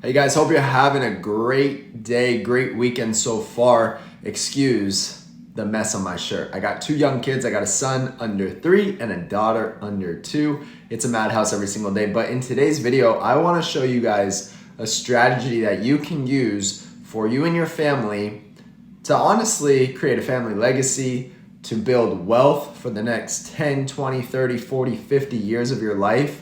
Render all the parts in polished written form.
Hey guys, hope you're having a great day, great weekend so far. Excuse the mess on my shirt. I got two young kids. I got a son under 3 and a daughter under 2. It's a madhouse every single day. But in today's video, I want to show you guys a strategy that you can use for you and your family to honestly create a family legacy, to build wealth for the next 10, 20, 30, 40, 50 years of your life,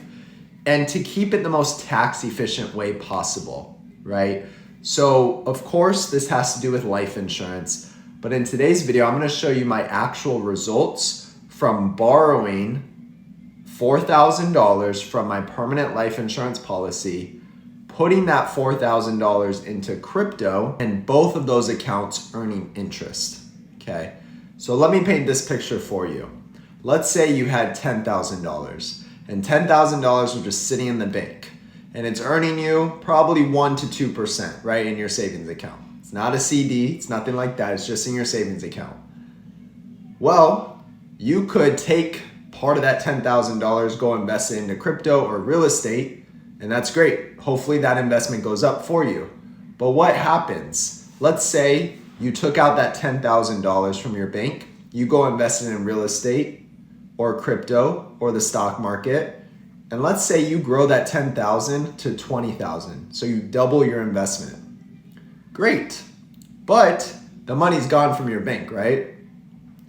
and to keep it the most tax efficient way possible, right? So of course this has to do with life insurance, but in today's video, I'm gonna show you my actual results from borrowing $4,000 from my permanent life insurance policy, putting that $4,000 into crypto, and both of those accounts earning interest, okay? So let me paint this picture for you. Let's say you had $10,000 and $10,000 was just sitting in the bank and it's earning you probably 1 to 2%, right, in your savings account. It's not a CD, it's nothing like that, it's just in your savings account. Well, you could take part of that $10,000, go invest it into crypto or real estate, and that's great. Hopefully that investment goes up for you. But what happens? Let's say you took out that $10,000 from your bank, you go invest it in real estate or crypto or the stock market, and let's say you grow that 10,000 to 20,000. So you double your investment. Great, but the money's gone from your bank, right?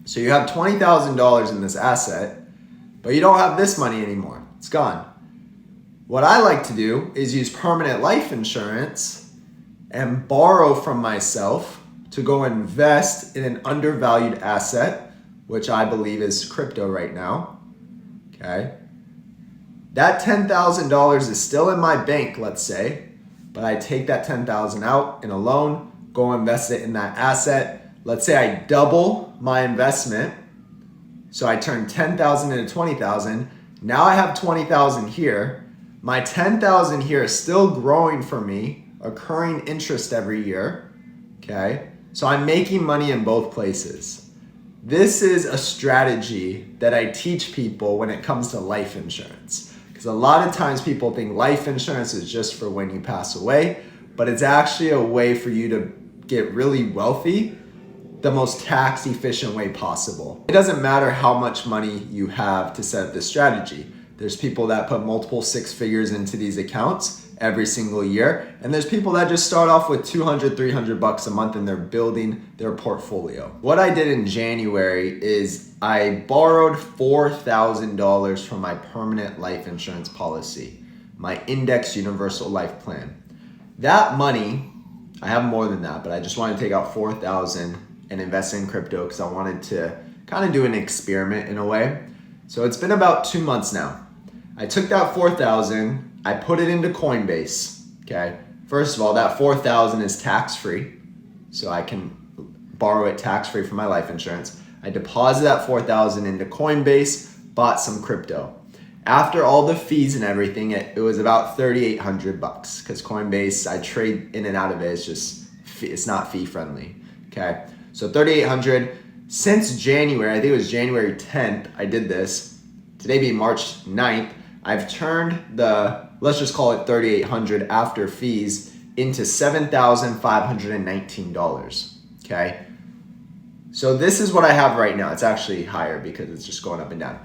So you have $20,000 in this asset, but you don't have this money anymore. It's gone. What I like to do is use permanent life insurance and borrow from myself to go invest in an undervalued asset, which I believe is crypto right now, okay? That $10,000 is still in my bank, let's say, but I take that $10,000 out in a loan, go invest it in that asset. Let's say I double my investment, so I turn 10,000 into 20,000. Now I have 20,000 here. My 10,000 here is still growing for me, accruing interest every year, okay? So I'm making money in both places. This is a strategy that I teach people when it comes to life insurance. Because a lot of times people think life insurance is just for when you pass away, but it's actually a way for you to get really wealthy the most tax efficient way possible. It doesn't matter how much money you have to set up this strategy. There's people that put multiple 6 figures into these accounts every single year. And there's people that just start off with 200, 300 bucks a month and they're building their portfolio. What I did in January is I borrowed $4,000 from my permanent life insurance policy, my Index Universal Life Plan. That money, I have more than that, but I just wanted to take out $4,000 and invest in crypto because I wanted to kind of do an experiment in a way. So it's been about 2 months now. I took that $4,000, I put it into Coinbase, okay? First of all, that $4,000 is tax-free, so I can borrow it tax-free for my life insurance. I deposited that $4,000 into Coinbase, bought some crypto. After all the fees and everything, it was about 3,800 bucks because Coinbase, I trade in and out of it, it's not fee friendly, okay? So 3,800. Since January, I think it was January 10th, I did this. Today being March 9th, I've turned the, let's just call it 3,800 after fees into $7,519, okay? So this is what I have right now. It's actually higher because it's just going up and down.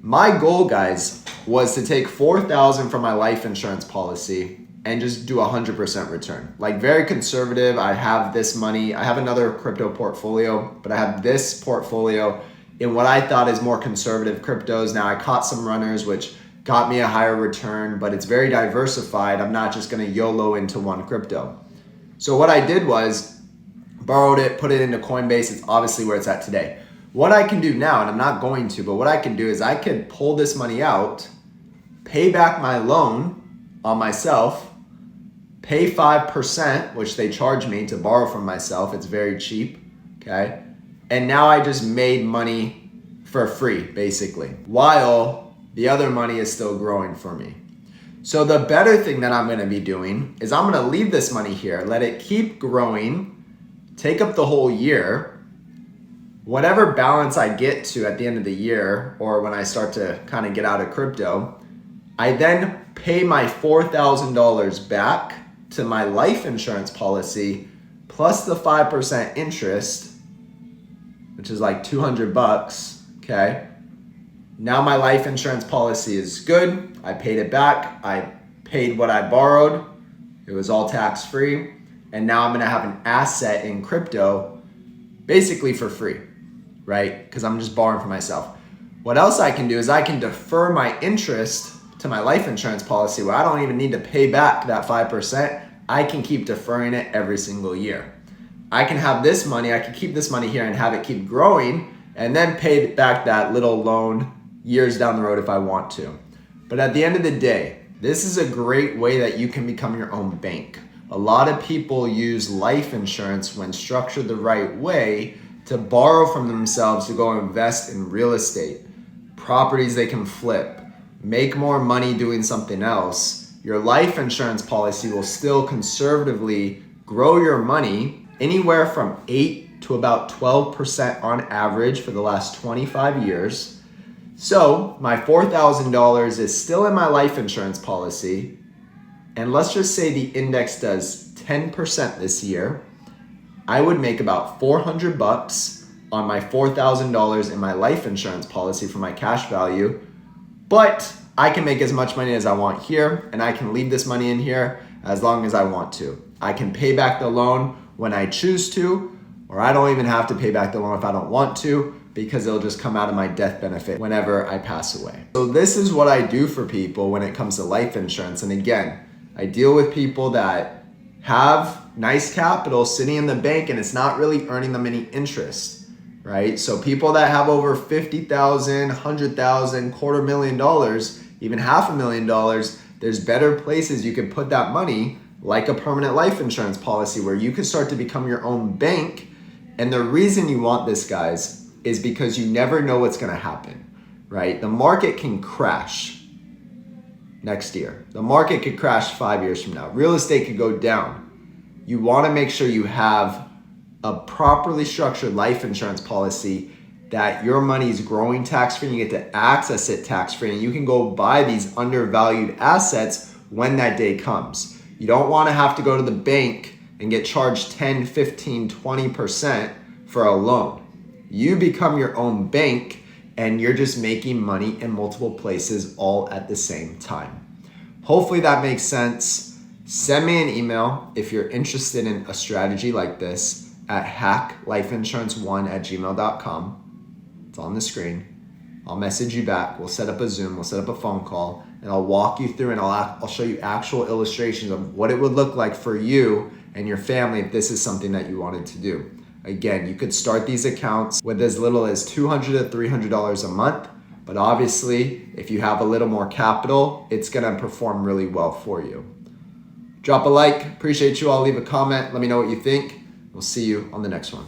My goal, guys, was to take $4,000 from my life insurance policy and just do 100% return. Like very conservative. I have this money. I have another crypto portfolio, but I have this portfolio in what I thought is more conservative cryptos. Now I caught some runners, which got me a higher return, but it's very diversified. I'm not just gonna YOLO into one crypto. So what I did was borrowed it, put it into Coinbase. It's obviously where it's at today. What I can do now, and I'm not going to, but what I can do is I can pull this money out, pay back my loan on myself, pay 5%, which they charge me to borrow from myself. It's very cheap, okay? And now I just made money for free, basically, while the other money is still growing for me. So the better thing that I'm gonna be doing is I'm gonna leave this money here, let it keep growing, take up the whole year. Whatever balance I get to at the end of the year, or when I start to kind of get out of crypto, I then pay my $4,000 back to my life insurance policy plus the 5% interest, which is like $200, okay? Now my life insurance policy is good. I paid it back. I paid what I borrowed. It was all tax-free. And now I'm gonna have an asset in crypto basically for free, right? Because I'm just borrowing for myself. What else I can do is I can defer my interest to my life insurance policy where I don't even need to pay back that 5%. I can keep deferring it every single year. I can have this money, I can keep this money here and have it keep growing and then pay back that little loan years down the road if I want to. But at the end of the day, this is a great way that you can become your own bank. A lot of people use life insurance when structured the right way to borrow from themselves to go invest in real estate, properties they can flip, make more money doing something else. Your life insurance policy will still conservatively grow your money anywhere from 8 to about 12% on average for the last 25 years. So my $4,000 is still in my life insurance policy. And let's just say the index does 10% this year. I would make about $400 on my $4,000 in my life insurance policy for my cash value. But I can make as much money as I want here, and I can leave this money in here as long as I want to. I can pay back the loan when I choose to, or I don't even have to pay back the loan if I don't want to, because it'll just come out of my death benefit whenever I pass away. So this is what I do for people when it comes to life insurance. And again, I deal with people that have nice capital sitting in the bank and it's not really earning them any interest, right? So people that have over $50,000, $100,000, $250,000, even $500,000, there's better places you can put that money, like a permanent life insurance policy where you can start to become your own bank. And the reason you want this, guys, is because you never know what's gonna happen, right? The market can crash next year. The market could crash 5 years from now. Real estate could go down. You wanna make sure you have a properly structured life insurance policy that your money is growing tax-free and you get to access it tax-free and you can go buy these undervalued assets when that day comes. You don't wanna have to go to the bank and get charged 10, 15, 20% for a loan. You become your own bank and you're just making money in multiple places all at the same time. Hopefully that makes sense. Send me an email if you're interested in a strategy like this at hacklifeinsurance1@gmail.com. It's on the screen. I'll message you back. We'll set up a Zoom, we'll set up a phone call, and I'll walk you through and I'll show you actual illustrations of what it would look like for you and your family if this is something that you wanted to do. Again, you could start these accounts with as little as $200 to $300 a month, but obviously, if you have a little more capital, it's gonna perform really well for you. Drop a like, appreciate you all, leave a comment, let me know what you think. We'll see you on the next one.